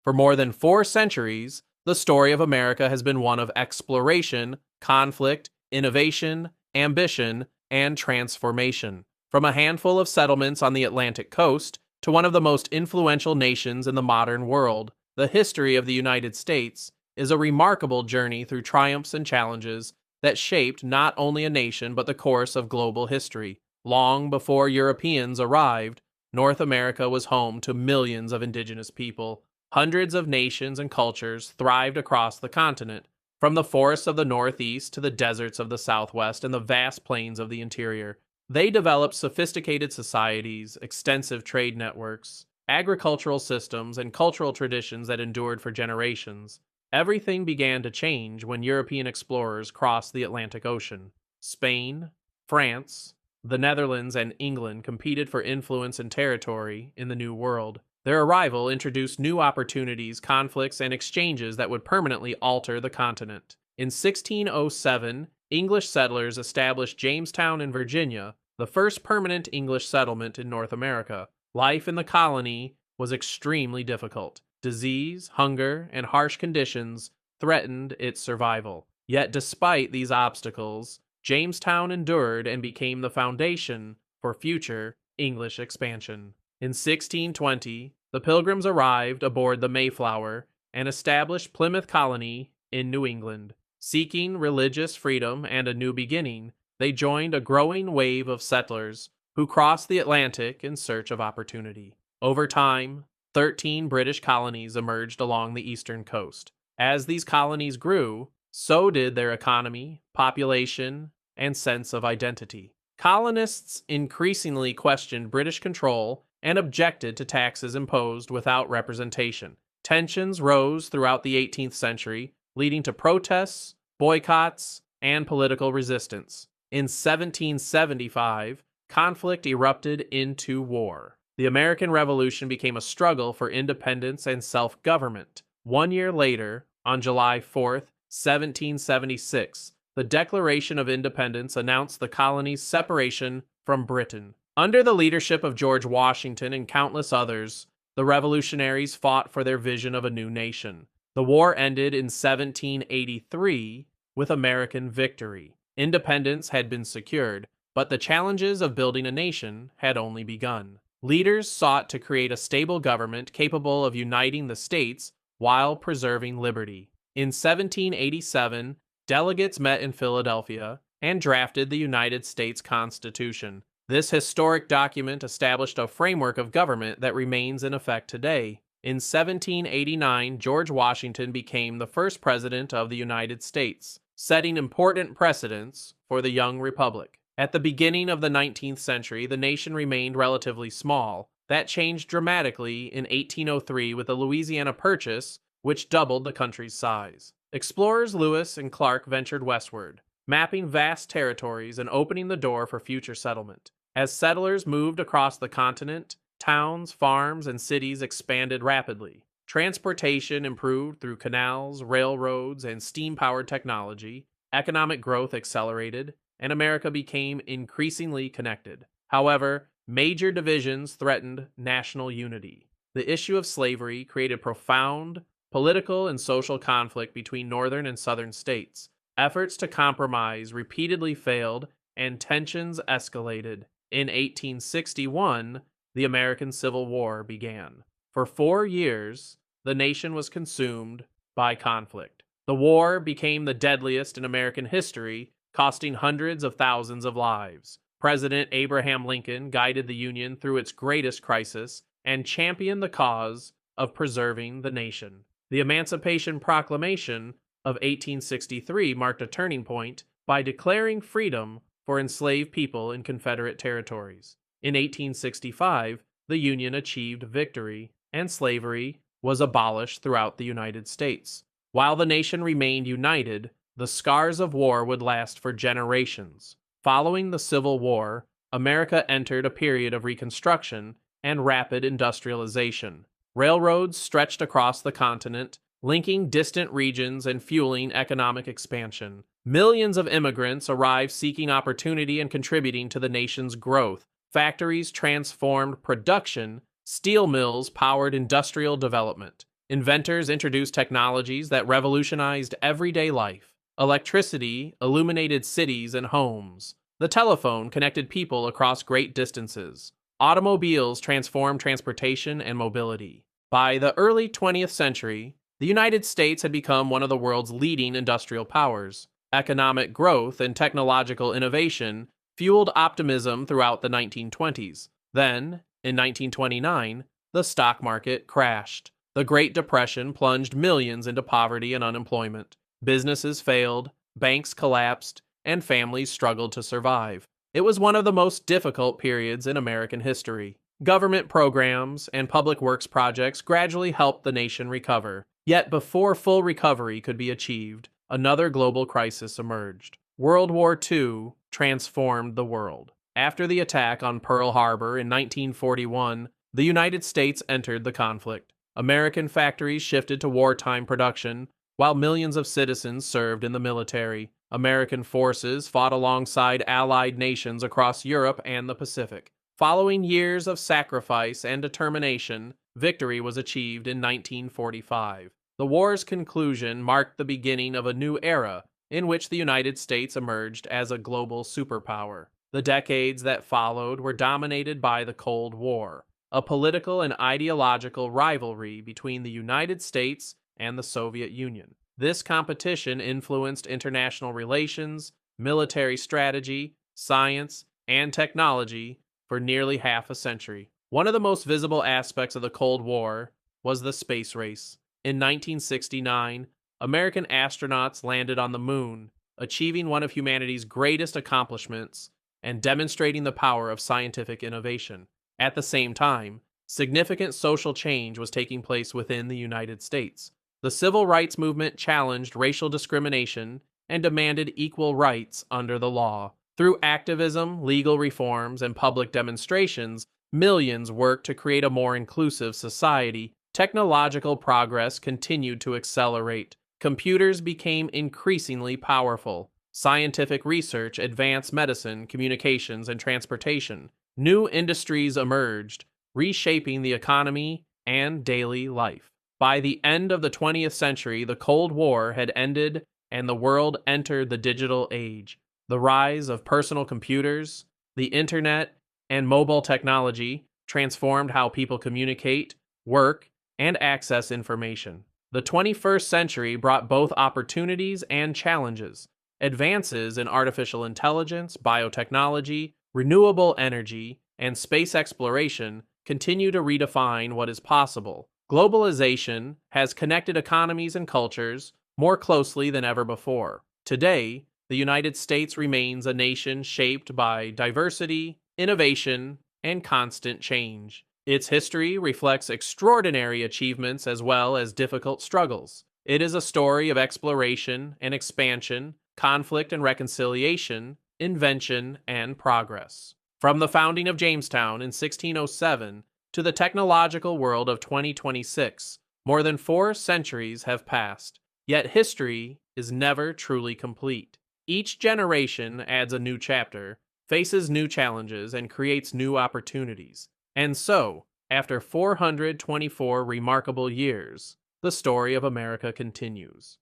For more than 4 centuries, the story of America has been one of exploration, conflict, innovation, ambition, and transformation. From a handful of settlements on the Atlantic coast to one of the most influential nations in the modern world, the history of the United States is a remarkable journey through triumphs and challenges that shaped not only a nation but the course of global history. Long before Europeans arrived, North America was home to millions of indigenous people. Hundreds of nations and cultures thrived across the continent, from the forests of the Northeast to the deserts of the Southwest and the vast plains of the interior. They developed sophisticated societies, extensive trade networks, agricultural systems, and cultural traditions that endured for generations. Everything began to change when European explorers crossed the Atlantic Ocean. Spain, France, the Netherlands, and England competed for influence and territory in the New World. Their arrival introduced new opportunities, conflicts, and exchanges that would permanently alter the continent. In 1607, English settlers established Jamestown in Virginia, the first permanent English settlement in North America. Life in the colony was extremely difficult. Disease, hunger, and harsh conditions threatened its survival. Yet despite these obstacles, Jamestown endured and became the foundation for future English expansion. In 1620, the Pilgrims arrived aboard the Mayflower and established Plymouth Colony in New England. Seeking religious freedom and a new beginning, they joined a growing wave of settlers who crossed the Atlantic in search of opportunity. Over time, 13 British colonies emerged along the eastern coast. As these colonies grew, so did their economy, population, and sense of identity. Colonists increasingly questioned British control and objected to taxes imposed without representation. Tensions rose throughout the 18th century, leading to protests, boycotts, and political resistance. In 1775, conflict erupted into war. The American Revolution became a struggle for independence and self-government. 1 year later, on July 4, 1776, the Declaration of Independence announced the colony's separation from Britain. Under the leadership of George Washington and countless others, the revolutionaries fought for their vision of a new nation. The war ended in 1783 with American victory. Independence had been secured, but the challenges of building a nation had only begun. Leaders sought to create a stable government capable of uniting the states while preserving liberty. In 1787, delegates met in Philadelphia and drafted the United States Constitution. This historic document established a framework of government that remains in effect today. In 1789, George Washington became the first president of the United States, setting important precedents for the young republic. At the beginning of the 19th century, the nation remained relatively small. That changed dramatically in 1803 with the Louisiana Purchase, which doubled the country's size. Explorers Lewis and Clark ventured westward, mapping vast territories and opening the door for future settlement. As settlers moved across the continent, towns, farms, and cities expanded rapidly. Transportation improved through canals, railroads, and steam-powered technology. Economic growth accelerated, and America became increasingly connected. However, major divisions threatened national unity. The issue of slavery created profound political and social conflict between northern and southern states. Efforts to compromise repeatedly failed, and tensions escalated. In 1861, the American Civil War began. For 4 years, the nation was consumed by conflict. The war became the deadliest in American history, costing hundreds of thousands of lives. President Abraham Lincoln guided the Union through its greatest crisis and championed the cause of preserving the nation. The Emancipation Proclamation of 1863 marked a turning point by declaring freedom for enslaved people in Confederate territories. In 1865, the Union achieved victory, and slavery was abolished throughout the United States. While the nation remained united, the scars of war would last for generations. Following the Civil War, America entered a period of reconstruction and rapid industrialization. Railroads stretched across the continent, linking distant regions and fueling economic expansion. Millions of immigrants arrived seeking opportunity and contributing to the nation's growth. Factories transformed production, steel mills powered industrial development, Inventors introduced technologies that revolutionized everyday life. Electricity illuminated cities and homes. The telephone connected people across great distances. Automobiles transformed transportation and mobility. By the early 20th century, the United States had become one of the world's leading industrial powers. Economic growth and technological innovation fueled optimism throughout the 1920s. Then, in 1929, the stock market crashed. The Great Depression plunged millions into poverty and unemployment. Businesses failed, banks collapsed, and families struggled to survive. It was one of the most difficult periods in American history. Government programs and public works projects gradually helped the nation recover. Yet before full recovery could be achieved, another global crisis emerged. World War II transformed the world. After the attack on Pearl Harbor in 1941, the United States entered the conflict. American factories shifted to wartime production, while millions of citizens served in the military. American forces fought alongside allied nations across Europe and the Pacific. Following years of sacrifice and determination, victory was achieved in 1945. The war's conclusion marked the beginning of a new era in which the United States emerged as a global superpower. The decades that followed were dominated by the Cold War, a political and ideological rivalry between the United States and the Soviet Union. This competition influenced international relations, military strategy, science, and technology for nearly half a century. One of the most visible aspects of the Cold War was the space race. In 1969, American astronauts landed on the moon, achieving one of humanity's greatest accomplishments and demonstrating the power of scientific innovation. At the same time, significant social change was taking place within the United States. The civil rights movement challenged racial discrimination and demanded equal rights under the law. Through activism, legal reforms, and public demonstrations, millions worked to create a more inclusive society. Technological progress continued to accelerate. Computers became increasingly powerful. Scientific research advanced medicine, communications, and transportation. New industries emerged, reshaping the economy and daily life. By the end of the 20th century, the Cold War had ended and the world entered the digital age. The rise of personal computers, the internet, and mobile technology transformed how people communicate, work, and access information. The 21st century brought both opportunities and challenges. Advances in artificial intelligence, biotechnology, renewable energy, and space exploration continue to redefine what is possible. Globalization has connected economies and cultures more closely than ever before. Today, the United States remains a nation shaped by diversity, innovation, and constant change. Its history reflects extraordinary achievements as well as difficult struggles. It is a story of exploration and expansion, conflict and reconciliation, invention and progress. From the founding of Jamestown in 1607 to the technological world of 2026, more than 4 centuries have passed. Yet history is never truly complete. Each generation adds a new chapter, faces new challenges, and creates new opportunities. And so, after 424 remarkable years, the story of America continues.